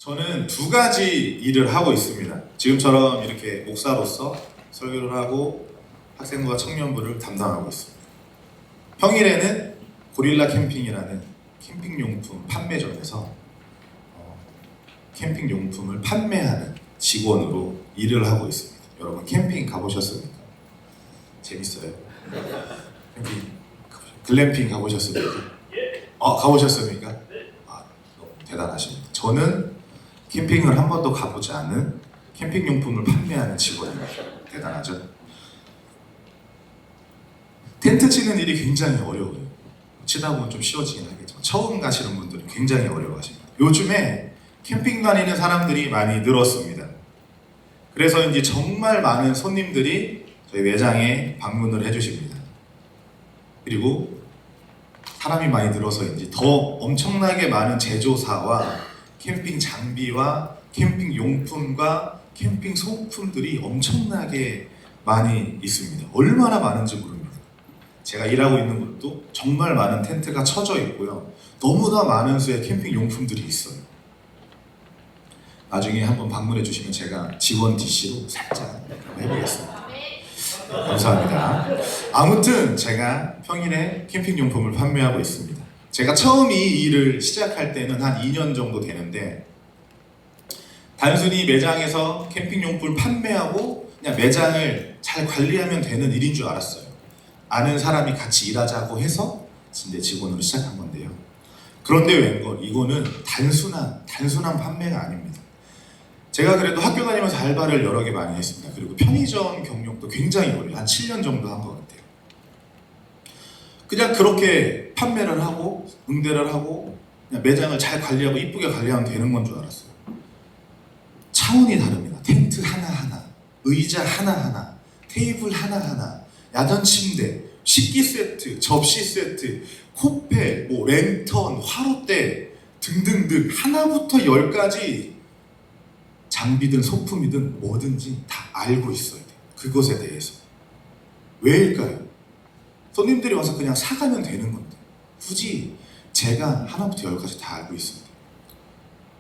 저는 두 가지 일을 하고 있습니다. 지금처럼 이렇게 목사로서 설교를 하고 학생부와 청년부를 담당하고 있습니다. 평일에는 고릴라 캠핑이라는 캠핑용품 판매점에서 캠핑용품을 판매하는 직원으로 일을 하고 있습니다. 여러분 캠핑 가보셨습니까? 재밌어요? 캠핑, 글램핑 가보셨습니까? 가보셨습니까? 너무 대단하십니다. 저는 캠핑을 한 번도 가보지 않은 캠핑용품을 판매하는 직원입니다. 대단하죠? 텐트 치는 일이 굉장히 어려워요. 치다 보면 좀 쉬워지긴 하겠지만 처음 가시는 분들은 굉장히 어려워하십니다. 요즘에 캠핑 다니는 사람들이 많이 늘었습니다. 그래서 이제 정말 많은 손님들이 저희 매장에 방문을 해주십니다. 그리고 사람이 많이 늘어서인지 더 엄청나게 많은 제조사와 캠핑 장비와 캠핑 용품과 캠핑 소품들이 엄청나게 많이 있습니다. 얼마나 많은지 모릅니다. 제가 일하고 있는 곳도 정말 많은 텐트가 쳐져 있고요. 너무나 많은 수의 캠핑 용품들이 있어요. 나중에 한번 방문해 주시면 제가 직원 DC로 살짝 해보겠습니다. 감사합니다. 아무튼 제가 평일에 캠핑 용품을 판매하고 있습니다. 제가 처음 이 일을 시작할 때는 한 2년 정도 되는데 단순히 매장에서 캠핑 용품을 판매하고 그냥 매장을 잘 관리하면 되는 일인 줄 알았어요. 아는 사람이 같이 일하자고 해서 이제 직원으로 시작한 건데요. 그런데 웬걸 이거는 단순한 판매가 아닙니다. 제가 그래도 학교 다니면서 알바를 여러 개 많이 했습니다. 그리고 편의점 경력도 굉장히 오래, 한 7년 정도 한 것 같아요. 그냥 그렇게 판매를 하고 응대를 하고 그냥 매장을 잘 관리하고 이쁘게 관리하면 되는 건 줄 알았어요. 차원이 다릅니다. 텐트 하나하나, 의자 하나하나, 테이블 하나하나, 야전 침대, 식기 세트, 접시 세트, 코페, 랜턴, 화롯대 등등등 하나부터 열까지 장비든 소품이든 뭐든지 다 알고 있어야 돼요. 그것에 대해서. 왜일까요? 손님들이 와서 그냥 사가면 되는 건데 굳이 제가 하나부터 열까지 다 알고 있습니다.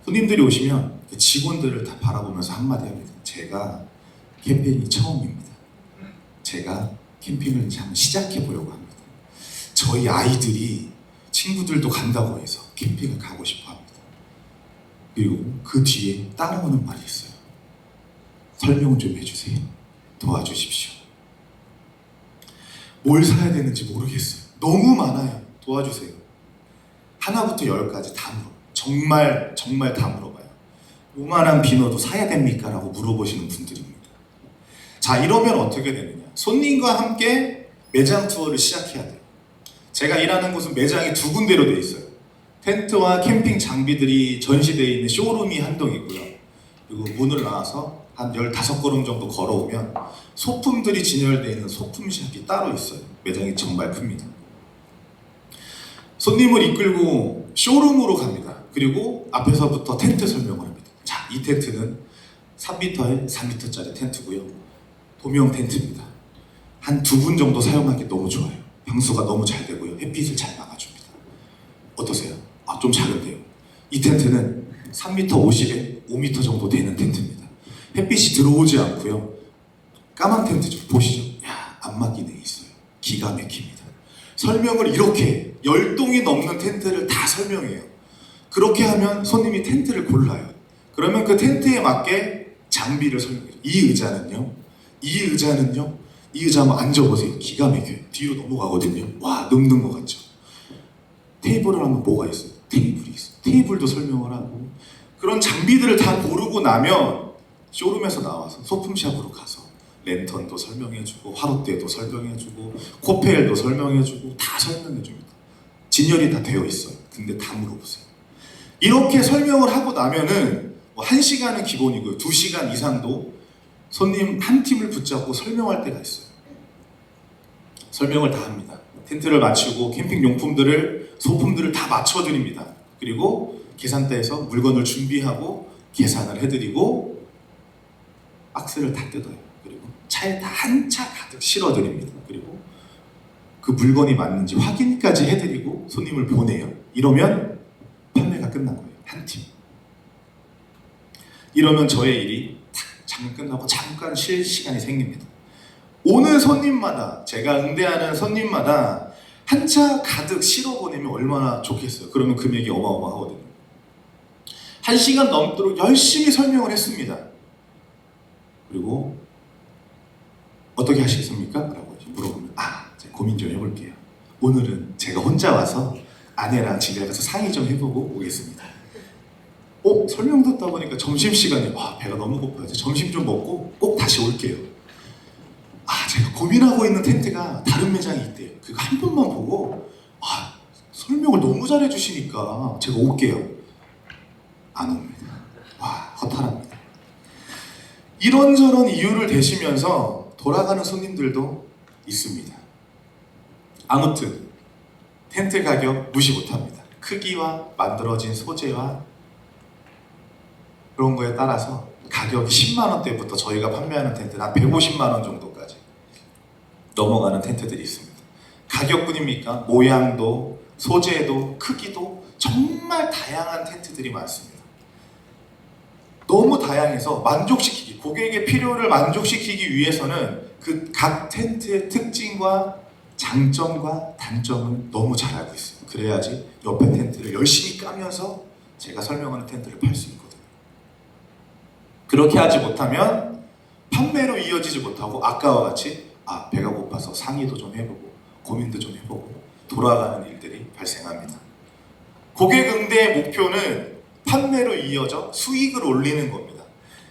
손님들이 오시면 직원들을 다 바라보면서 한마디 합니다. 제가 캠핑이 처음입니다. 제가 캠핑을 한번 시작해 보려고 합니다. 저희 아이들이 친구들도 간다고 해서 캠핑을 가고 싶어 합니다. 그리고 그 뒤에 따라오는 말이 있어요. 설명 좀 해주세요. 도와주십시오. 뭘 사야 되는지 모르겠어요. 너무 많아요. 도와주세요. 하나부터 열까지 다 물어. 정말 다 물어봐요. 요만한 비너도 사야 됩니까? 라고 물어보시는 분들입니다. 자, 이러면 어떻게 되느냐? 손님과 함께 매장 투어를 시작해야 돼요. 제가 일하는 곳은 매장이 두 군데로 되어 있어요. 텐트와 캠핑 장비들이 전시되어 있는 쇼룸이 한 동 있고요. 그리고 문을 나와서 한 15걸음 정도 걸어오면 소품들이 진열되어 있는 소품샵이 따로 있어요. 매장이 정말 큽니다. 손님을 이끌고 쇼룸으로 갑니다. 그리고 앞에서부터 텐트 설명을 합니다. 자, 이 텐트는 3m에 4m짜리 텐트고요. 도명 텐트입니다. 한 2분 정도 사용하기 너무 좋아요. 방수가 너무 잘 되고요. 햇빛을 잘 막아줍니다. 어떠세요? 좀 작은데요. 이 텐트는 3m 50에 5m 정도 되는 텐트입니다. 햇빛이 들어오지 않고요. 까만 텐트죠. 보시죠. 안마기 돼 있어요. 기가 막힙니다. 설명을 이렇게 10동이 넘는 텐트를 다 설명해요. 그렇게 하면 손님이 텐트를 골라요. 그러면 그 텐트에 맞게 장비를 설명해요. 이 의자는요. 이 의자 한번 앉아보세요. 기가 막혀요. 뒤로 넘어가거든요. 와, 눕는 것 같죠. 테이블을 하면 뭐가 있어요? 테이블이 있어요. 테이블도 설명을 하고 그런 장비들을 다 고르고 나면 쇼룸에서 나와서 소품샵으로 가서 랜턴도 설명해주고 화롯대도 설명해주고 코페일도 설명해주고 다 설명해줍니다. 진열이 다 되어 있어요. 근데 다 물어보세요. 이렇게 설명을 하고 나면은 1시간은 기본이고요. 2시간 이상도 손님 한 팀을 붙잡고 설명할 때가 있어요. 설명을 다 합니다. 텐트를 마치고 캠핑 용품들을 소품들을 다 맞춰드립니다. 그리고 계산대에서 물건을 준비하고 계산을 해드리고 박스를 다 뜯어요. 그리고 차에 다 한 차 가득 실어드립니다. 그리고 그 물건이 맞는지 확인까지 해드리고 손님을 보내요. 이러면 판매가 끝난 거예요. 한 팀. 이러면 저의 일이 탁 잠깐 끝나고 잠깐 쉴 시간이 생깁니다. 오는 손님마다, 제가 응대하는 손님마다 한 차 가득 실어 보내면 얼마나 좋겠어요. 그러면 금액이 어마어마하거든요. 1시간 넘도록 열심히 설명을 했습니다. 그리고 어떻게 하시겠습니까? 라고 물어보면 제가 고민 좀 해볼게요. 오늘은 제가 혼자 와서 아내랑 집에 가서 상의 좀 해보고 오겠습니다. 설명 듣다 보니까 점심시간이 배가 너무 고파요. 점심 좀 먹고 꼭 다시 올게요. 제가 고민하고 있는 텐트가 다른 매장이 있대요. 그거 한 번만 보고 설명을 너무 잘해주시니까 제가 올게요. 안 옵니다. 허탈합니다. 이런저런 이유를 대시면서 돌아가는 손님들도 있습니다. 아무튼 텐트 가격 무시 못합니다. 크기와 만들어진 소재와 그런 거에 따라서 가격이 10만 원대부터 저희가 판매하는 텐트는 한 150만 원 정도까지 넘어가는 텐트들이 있습니다. 가격뿐입니까? 모양도 소재도 크기도 정말 다양한 텐트들이 많습니다. 너무 다양해서 만족시키기, 고객의 필요를 만족시키기 위해서는 그 각 텐트의 특징과 장점과 단점을 너무 잘 알고 있어요. 그래야지 옆에 텐트를 열심히 까면서 제가 설명하는 텐트를 팔 수 있거든요. 그렇게 하지 못하면 판매로 이어지지 못하고 아까와 같이 배가 고파서 상의도 좀 해보고 고민도 좀 해보고 돌아가는 일들이 발생합니다. 고객 응대의 목표는 판매로 이어져 수익을 올리는 겁니다.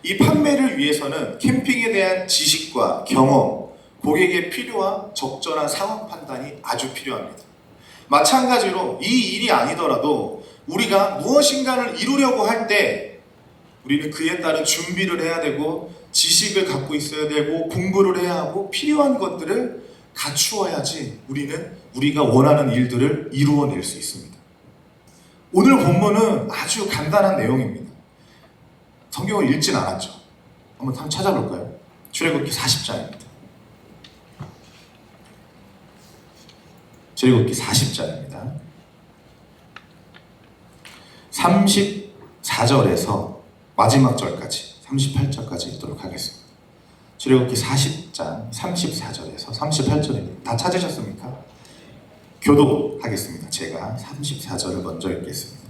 이 판매를 위해서는 캠핑에 대한 지식과 경험, 고객의 필요와 적절한 상황 판단이 아주 필요합니다. 마찬가지로 이 일이 아니더라도 우리가 무엇인가를 이루려고 할 때 우리는 그에 따른 준비를 해야 되고 지식을 갖고 있어야 되고 공부를 해야 하고 필요한 것들을 갖추어야지 우리는 우리가 원하는 일들을 이루어낼 수 있습니다. 오늘 본문은 아주 간단한 내용입니다. 성경을 읽진 않았죠. 한번 찾아볼까요? 출애굽기 40장입니다. 출애굽기 40장입니다. 34절에서 마지막 절까지 38절까지 읽도록 하겠습니다. 출애굽기 40장 34절에서 38절입니다. 다 찾으셨습니까? 교독하겠습니다. 제가 34절을 먼저 읽겠습니다.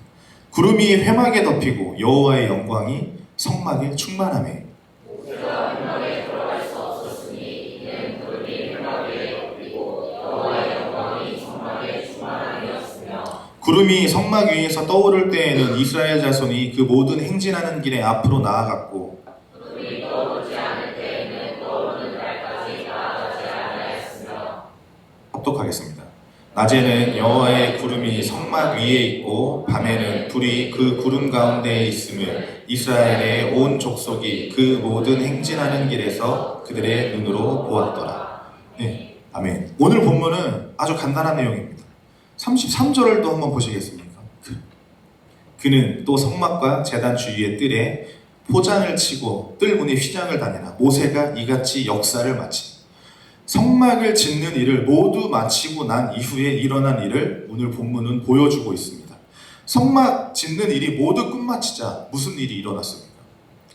구름이 회막에 덮이고 여호와의 영광이 성막에 충만하매 모세가 회막에 들어갈 수 없었으니 이는 구름이 회막에 덮이고 여호와의 영광이 성막에 충만함이었으며 구름이 성막 위에서 떠오를 때에는 이스라엘 자손이 그 모든 행진하는 길에 앞으로 나아갔고 구름이 떠오르지 않을 때에는 떠오르는 날까지 나아가지 아니하였으며 합독하겠습니다. 낮에는 여호와의 구름이 성막 위에 있고 밤에는 불이 그 구름 가운데에 있음을 이스라엘의 온 족속이 그 모든 행진하는 길에서 그들의 눈으로 보았더라. 네, 아멘. 오늘 본문은 아주 간단한 내용입니다. 33절을 또 한번 보시겠습니까? 그는 또 성막과 제단 주위의 뜰에 포장을 치고 뜰 문에 휘장을 다니나 모세가 이같이 역사를 마친 성막을 짓는 일을 모두 마치고 난 이후에 일어난 일을 오늘 본문은 보여주고 있습니다. 성막 짓는 일이 모두 끝마치자 무슨 일이 일어났습니까?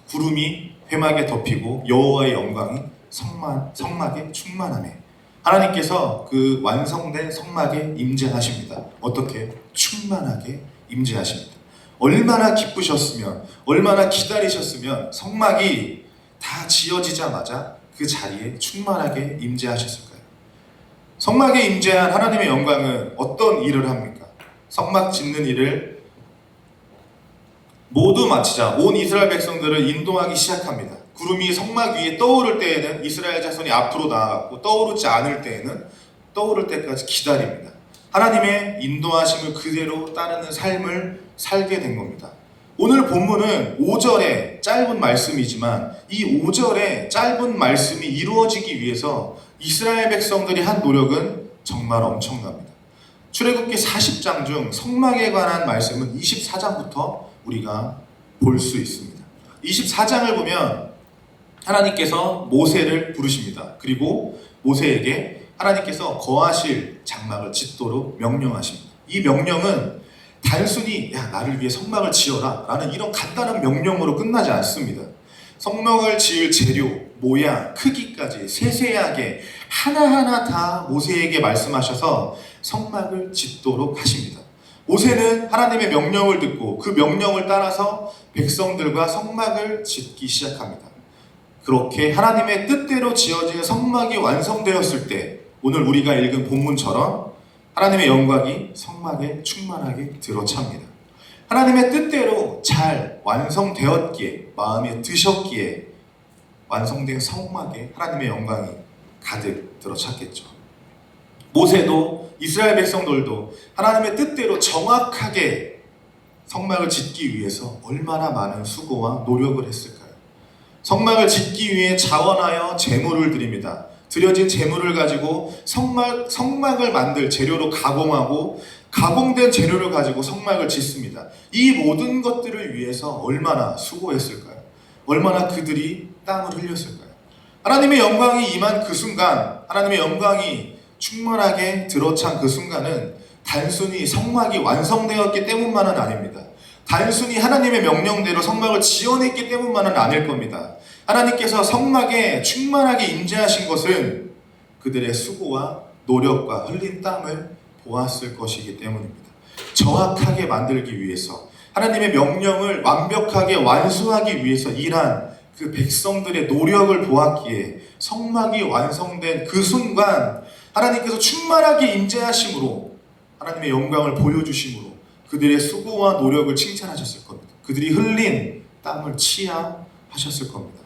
구름이 회막에 덮이고 여호와의 영광이 성막에 충만하네. 하나님께서 그 완성된 성막에 임재하십니다. 어떻게? 충만하게 임재하십니다. 얼마나 기쁘셨으면, 얼마나 기다리셨으면 성막이 다 지어지자마자 그 자리에 충만하게 임재하셨을까요? 성막에 임재한 하나님의 영광은 어떤 일을 합니까? 성막 짓는 일을 모두 마치자 온 이스라엘 백성들을 인도하기 시작합니다. 구름이 성막 위에 떠오를 때에는 이스라엘 자손이 앞으로 나아갔고 떠오르지 않을 때에는 떠오를 때까지 기다립니다. 하나님의 인도하심을 그대로 따르는 삶을 살게 된 겁니다. 오늘 본문은 5절의 짧은 말씀이지만 이 5절의 짧은 말씀이 이루어지기 위해서 이스라엘 백성들이 한 노력은 정말 엄청납니다. 출애굽기 40장 중 성막에 관한 말씀은 24장부터 우리가 볼 수 있습니다. 24장을 보면 하나님께서 모세를 부르십니다. 그리고 모세에게 하나님께서 거하실 장막을 짓도록 명령하십니다. 이 명령은 단순히 야 나를 위해 성막을 지어라 라는 이런 간단한 명령으로 끝나지 않습니다. 성막을 지을 재료, 모양, 크기까지 세세하게 하나하나 다 모세에게 말씀하셔서 성막을 짓도록 하십니다. 모세는 하나님의 명령을 듣고 그 명령을 따라서 백성들과 성막을 짓기 시작합니다. 그렇게 하나님의 뜻대로 지어진 성막이 완성되었을 때 오늘 우리가 읽은 본문처럼 하나님의 영광이 성막에 충만하게 들어찹니다. 하나님의 뜻대로 잘 완성되었기에 마음에 드셨기에 완성된 성막에 하나님의 영광이 가득 들어찼겠죠. 모세도 이스라엘 백성들도 하나님의 뜻대로 정확하게 성막을 짓기 위해서 얼마나 많은 수고와 노력을 했을까요? 성막을 짓기 위해 자원하여 제물을 드립니다. 드려진 제물을 가지고 성막을 만들 재료로 가공하고 가공된 재료를 가지고 성막을 짓습니다. 이 모든 것들을 위해서 얼마나 수고했을까요? 얼마나 그들이 땀을 흘렸을까요? 하나님의 영광이 임한 그 순간, 하나님의 영광이 충만하게 들어찬 그 순간은 단순히 성막이 완성되었기 때문만은 아닙니다. 단순히 하나님의 명령대로 성막을 지어냈기 때문만은 아닐 겁니다. 하나님께서 성막에 충만하게 임재하신 것은 그들의 수고와 노력과 흘린 땀을 보았을 것이기 때문입니다. 정확하게 만들기 위해서 하나님의 명령을 완벽하게 완수하기 위해서 일한 그 백성들의 노력을 보았기에 성막이 완성된 그 순간 하나님께서 충만하게 임재하심으로 하나님의 영광을 보여주심으로 그들의 수고와 노력을 칭찬하셨을 겁니다. 그들이 흘린 땀을 치하하셨을 겁니다.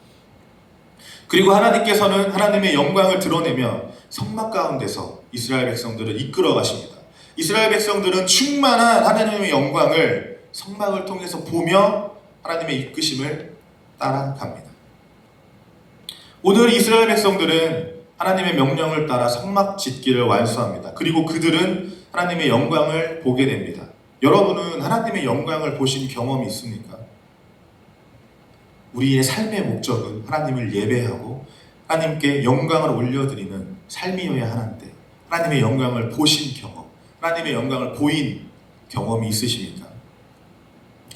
그리고 하나님께서는 하나님의 영광을 드러내며 성막 가운데서 이스라엘 백성들을 이끌어 가십니다. 이스라엘 백성들은 충만한 하나님의 영광을 성막을 통해서 보며 하나님의 이끄심을 따라갑니다. 오늘 이스라엘 백성들은 하나님의 명령을 따라 성막 짓기를 완수합니다. 그리고 그들은 하나님의 영광을 보게 됩니다. 여러분은 하나님의 영광을 보신 경험이 있습니까? 우리의 삶의 목적은 하나님을 예배하고 하나님께 영광을 올려드리는 삶이어야 하는데 하나님의 영광을 보신 경험, 하나님의 영광을 보인 경험이 있으십니까?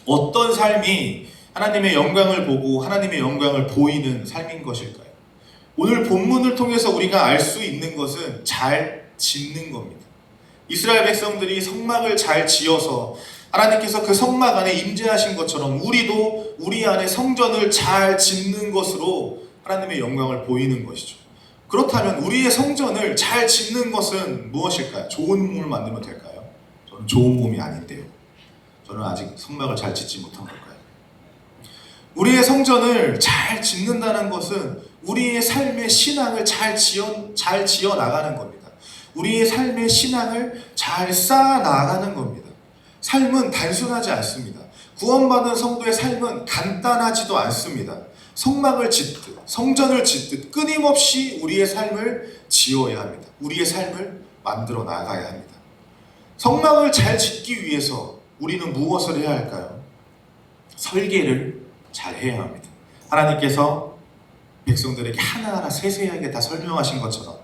어떤 삶이 하나님의 영광을 보고 하나님의 영광을 보이는 삶인 것일까요? 오늘 본문을 통해서 우리가 알 수 있는 것은 잘 짓는 겁니다. 이스라엘 백성들이 성막을 잘 지어서 하나님께서 그 성막 안에 임재하신 것처럼 우리도 우리 안에 성전을 잘 짓는 것으로 하나님의 영광을 보이는 것이죠. 그렇다면 우리의 성전을 잘 짓는 것은 무엇일까요? 좋은 몸을 만들면 될까요? 저는 좋은 몸이 아닌데요. 저는 아직 성막을 잘 짓지 못한 걸까요? 우리의 성전을 잘 짓는다는 것은 우리의 삶의 신앙을 잘 지어 나가는 겁니다. 우리의 삶의 신앙을 잘 쌓아 나가는 겁니다. 삶은 단순하지 않습니다. 구원받은 성도의 삶은 간단하지도 않습니다. 성막을 짓듯, 성전을 짓듯 끊임없이 우리의 삶을 지어야 합니다. 우리의 삶을 만들어 나가야 합니다. 성막을 잘 짓기 위해서 우리는 무엇을 해야 할까요? 설계를 잘 해야 합니다. 하나님께서 백성들에게 하나하나 세세하게 다 설명하신 것처럼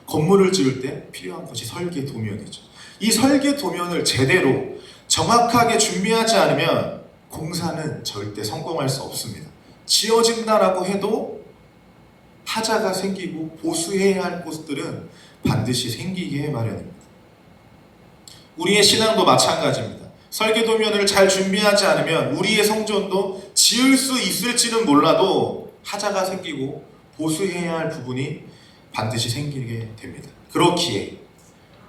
건물을 지을 때 필요한 것이 설계 도면이죠. 이 설계 도면을 제대로 정확하게 준비하지 않으면 공사는 절대 성공할 수 없습니다. 지어진다라고 해도 하자가 생기고 보수해야 할 곳들은 반드시 생기게 마련입니다. 우리의 신앙도 마찬가지입니다. 설계도면을 잘 준비하지 않으면 우리의 성전도 지을 수 있을지는 몰라도 하자가 생기고 보수해야 할 부분이 반드시 생기게 됩니다. 그렇기에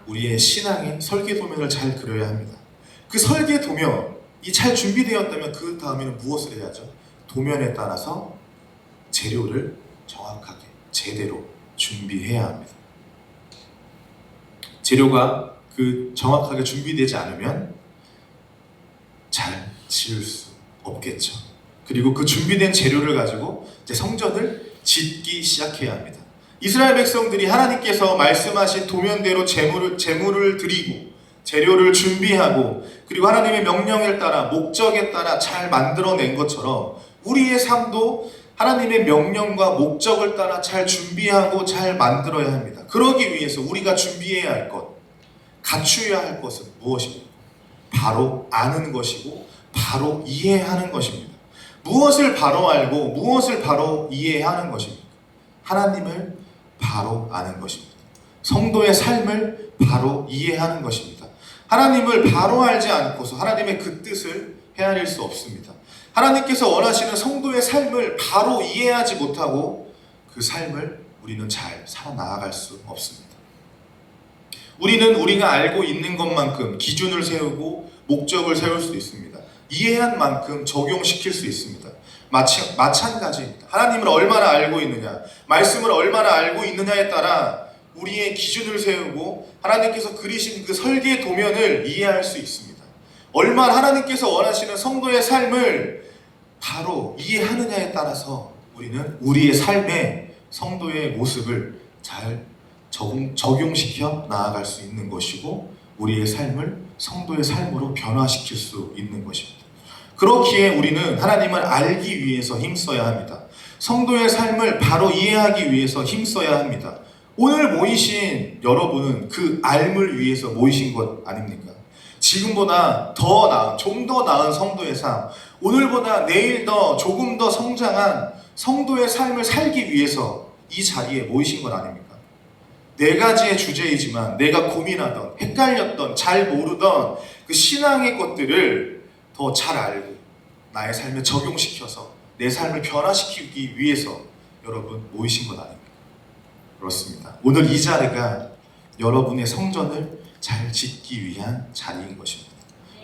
우리의 신앙의 설계도면을 잘 그려야 합니다. 그 설계도면이 잘 준비되었다면 그 다음에는 무엇을 해야죠? 도면에 따라서 재료를 정확하게 제대로 준비해야 합니다. 재료가 정확하게 준비되지 않으면 잘 지을 수 없겠죠. 그리고 그 준비된 재료를 가지고 이제 성전을 짓기 시작해야 합니다. 이스라엘 백성들이 하나님께서 말씀하신 도면대로 제물을 드리고 재료를 준비하고 그리고 하나님의 명령에 따라 목적에 따라 잘 만들어낸 것처럼 우리의 삶도 하나님의 명령과 목적을 따라 잘 준비하고 잘 만들어야 합니다. 그러기 위해서 우리가 준비해야 할 것, 갖추어야 할 것은 무엇입니까? 바로 아는 것이고 바로 이해하는 것입니다. 무엇을 바로 알고 무엇을 바로 이해하는 것입니까? 하나님을 바로 아는 것입니다. 성도의 삶을 바로 이해하는 것입니다. 하나님을 바로 알지 않고서 하나님의 그 뜻을 헤아릴 수 없습니다. 하나님께서 원하시는 성도의 삶을 바로 이해하지 못하고 그 삶을 우리는 잘 살아나갈 수 없습니다. 우리는 우리가 알고 있는 것만큼 기준을 세우고 목적을 세울 수 있습니다. 이해한 만큼 적용시킬 수 있습니다. 마찬가지입니다. 하나님을 얼마나 알고 있느냐, 말씀을 얼마나 알고 있느냐에 따라 우리의 기준을 세우고 하나님께서 그리신 그 설계 도면을 이해할 수 있습니다. 얼마나 하나님께서 원하시는 성도의 삶을 바로 이해하느냐에 따라서 우리는 우리의 삶에 성도의 모습을 잘 적용시켜 나아갈 수 있는 것이고 우리의 삶을 성도의 삶으로 변화시킬 수 있는 것입니다. 그렇기에 우리는 하나님을 알기 위해서 힘써야 합니다. 성도의 삶을 바로 이해하기 위해서 힘써야 합니다. 오늘 모이신 여러분은 그 알을 위해서 모이신 것 아닙니까? 지금보다 더 나은, 좀 더 나은 성도의 삶, 오늘보다 내일 더 조금 더 성장한 성도의 삶을 살기 위해서 이 자리에 모이신 것 아닙니까? 네 가지의 주제이지만 내가 고민하던, 헷갈렸던, 잘 모르던 그 신앙의 것들을 더 잘 알고 나의 삶에 적용시켜서 내 삶을 변화시키기 위해서 여러분 모이신 것 아닙니까? 그렇습니다. 오늘 이 자리가 여러분의 성전을 잘 짓기 위한 자리인 것입니다.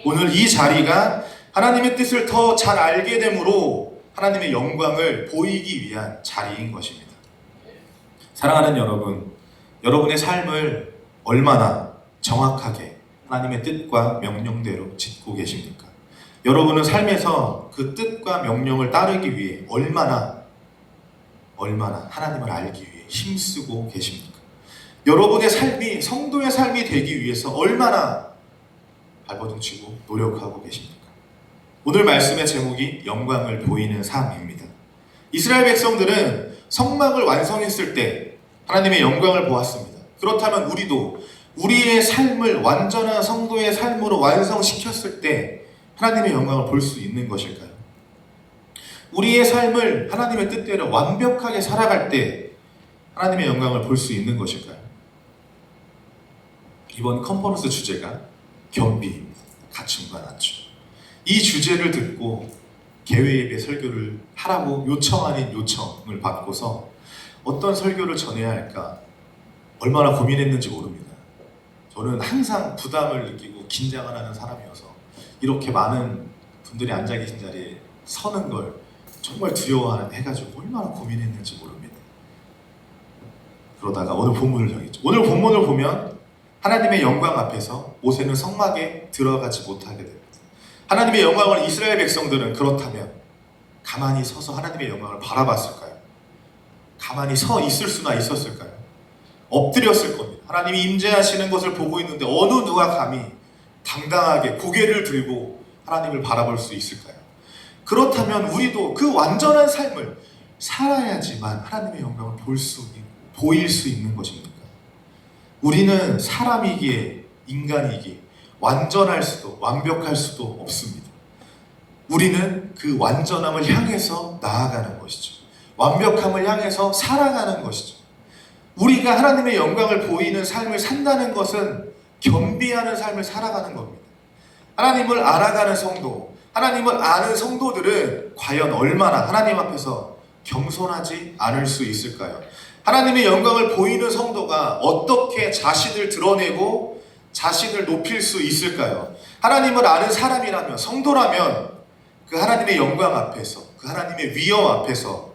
오늘 이 자리가 하나님의 뜻을 더 잘 알게 되므로 하나님의 영광을 보이기 위한 자리인 것입니다. 사랑하는 여러분, 여러분의 삶을 얼마나 정확하게 하나님의 뜻과 명령대로 짓고 계십니까? 여러분은 삶에서 그 뜻과 명령을 따르기 위해 얼마나 하나님을 알기 위해 힘쓰고 계십니까? 여러분의 삶이 성도의 삶이 되기 위해서 얼마나 발버둥치고 노력하고 계십니까? 오늘 말씀의 제목이 영광을 보이는 삶입니다. 이스라엘 백성들은 성막을 완성했을 때 하나님의 영광을 보았습니다. 그렇다면 우리도 우리의 삶을 완전한 성도의 삶으로 완성시켰을 때 하나님의 영광을 볼 수 있는 것일까요? 우리의 삶을 하나님의 뜻대로 완벽하게 살아갈 때 하나님의 영광을 볼 수 있는 것일까요? 이번 컨퍼런스 주제가 겸비입니다. 갖춤과 낮춤. 이 주제를 듣고 개회예배 설교를 하라고 요청 아닌 요청을 받고서 어떤 설교를 전해야 할까 얼마나 고민했는지 모릅니다. 저는 항상 부담을 느끼고 긴장을 하는 사람이어서 이렇게 많은 분들이 앉아 계신 자리에 서는 걸 정말 두려워해가지고 얼마나 고민했는지 모릅니다. 그러다가 오늘 본문을 정했죠. 오늘 본문을 보면 하나님의 영광 앞에서 모세는 성막에 들어가지 못하게 됩니다. 하나님의 영광을 이스라엘 백성들은 그렇다면 가만히 서서 하나님의 영광을 바라봤을까요? 가만히 서 있을 수나 있었을까요? 엎드렸을 겁니다. 하나님이 임재하시는 것을 보고 있는데 어느 누가 감히 당당하게 고개를 들고 하나님을 바라볼 수 있을까요? 그렇다면 우리도 그 완전한 삶을 살아야지만 하나님의 영광을 보일 수 있는 것입니까? 우리는 사람이기에 인간이기에 완전할 수도 완벽할 수도 없습니다. 우리는 그 완전함을 향해서 나아가는 것이죠. 완벽함을 향해서 살아가는 것이죠. 우리가 하나님의 영광을 보이는 삶을 산다는 것은 겸비하는 삶을 살아가는 겁니다. 하나님을 알아가는 성도, 하나님을 아는 성도들은 과연 얼마나 하나님 앞에서 겸손하지 않을 수 있을까요? 하나님의 영광을 보이는 성도가 어떻게 자신을 드러내고 자신을 높일 수 있을까요? 하나님을 아는 사람이라면, 성도라면 그 하나님의 영광 앞에서, 그 하나님의 위엄 앞에서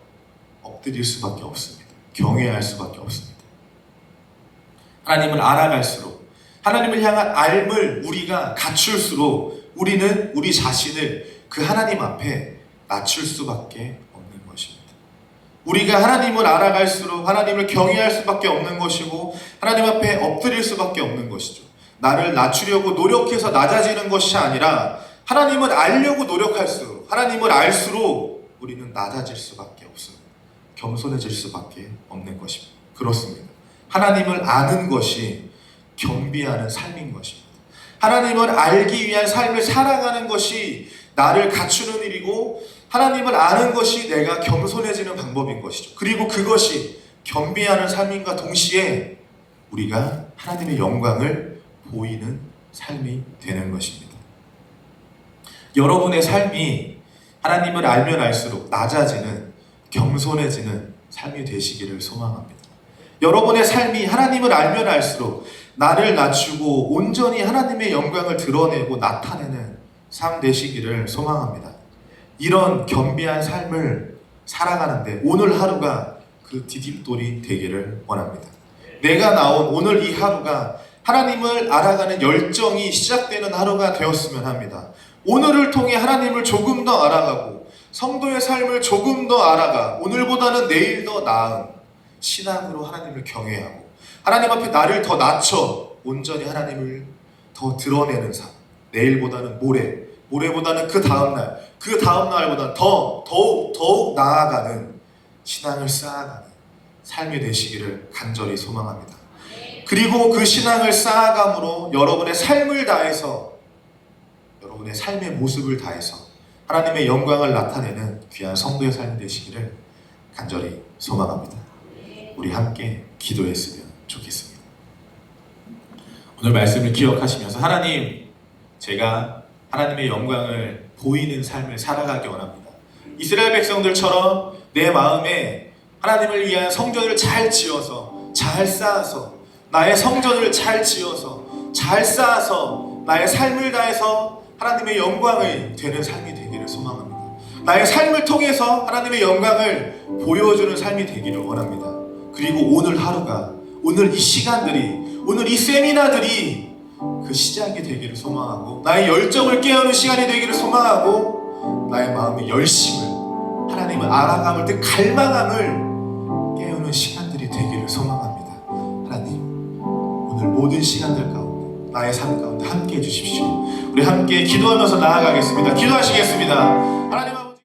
엎드릴 수밖에 없습니다. 경외할 수밖에 없습니다. 하나님을 알아갈수록, 하나님을 향한 알을 우리가 갖출수록 우리는 우리 자신을 그 하나님 앞에 낮출 수밖에 없는 것입니다. 우리가 하나님을 알아갈수록 하나님을 경외할 수밖에 없는 것이고 하나님 앞에 엎드릴 수밖에 없는 것이죠. 나를 낮추려고 노력해서 낮아지는 것이 아니라 하나님을 알려고 노력할수록, 하나님을 알수록 우리는 낮아질 수밖에 없습니다. 겸손해질 수밖에 없는 것입니다. 그렇습니다. 하나님을 아는 것이 겸비하는 삶인 것입니다. 하나님을 알기 위한 삶을 살아가는 것이 나를 갖추는 일이고, 하나님을 아는 것이 내가 겸손해지는 방법인 것이죠. 그리고 그것이 겸비하는 삶인가 동시에 우리가 하나님의 영광을 보이는 삶이 되는 것입니다. 여러분의 삶이 하나님을 알면 알수록 낮아지는, 겸손해지는 삶이 되시기를 소망합니다. 여러분의 삶이 하나님을 알면 알수록 나를 낮추고 온전히 하나님의 영광을 드러내고 나타내는 삶 되시기를 소망합니다. 이런 겸비한 삶을 살아가는데 오늘 하루가 그 디딤돌이 되기를 원합니다. 내가 나온 오늘 이 하루가 하나님을 알아가는 열정이 시작되는 하루가 되었으면 합니다. 오늘을 통해 하나님을 조금 더 알아가고 성도의 삶을 조금 더 알아가 오늘보다는 내일 더 나은 신앙으로 하나님을 경외하고 하나님 앞에 나를 더 낮춰 온전히 하나님을 더 드러내는 삶, 내일보다는 모레보다는 그 다음날보다는 더욱 나아가는 신앙을 쌓아가는 삶이 되시기를 간절히 소망합니다. 그리고 그 신앙을 쌓아감으로 여러분의 삶을 다해서, 여러분의 삶의 모습을 다해서 하나님의 영광을 나타내는 귀한 성도의 삶이 되시기를 간절히 소망합니다. 우리 함께 기도했으면 좋겠습니다. 오늘 말씀을 기억하시면서 하나님, 제가 하나님의 영광을 보이는 삶을 살아가기 원합니다. 이스라엘 백성들처럼 내 마음에 하나님을 위한 성전을 잘 지어서, 잘 쌓아서, 나의 성전을 잘 지어서, 잘 쌓아서 나의 삶을 다해서 하나님의 영광을 되는 삶이 되기를 소망합니다. 나의 삶을 통해서 하나님의 영광을 보여주는 삶이 되기를 원합니다. 그리고 오늘 하루가, 오늘 이 시간들이, 오늘 이 세미나들이 그 시작이 되기를 소망하고 나의 열정을 깨우는 시간이 되기를 소망하고 나의 마음의 열심을, 하나님을 알아감을, 그 갈망함을 깨우는 시간들이 되기를 소망합니다. 하나님, 오늘 모든 시간들 가운데, 나의 삶 가운데 함께 해주십시오. 우리 함께 기도하면서 나아가겠습니다. 기도하시겠습니다. 하나님,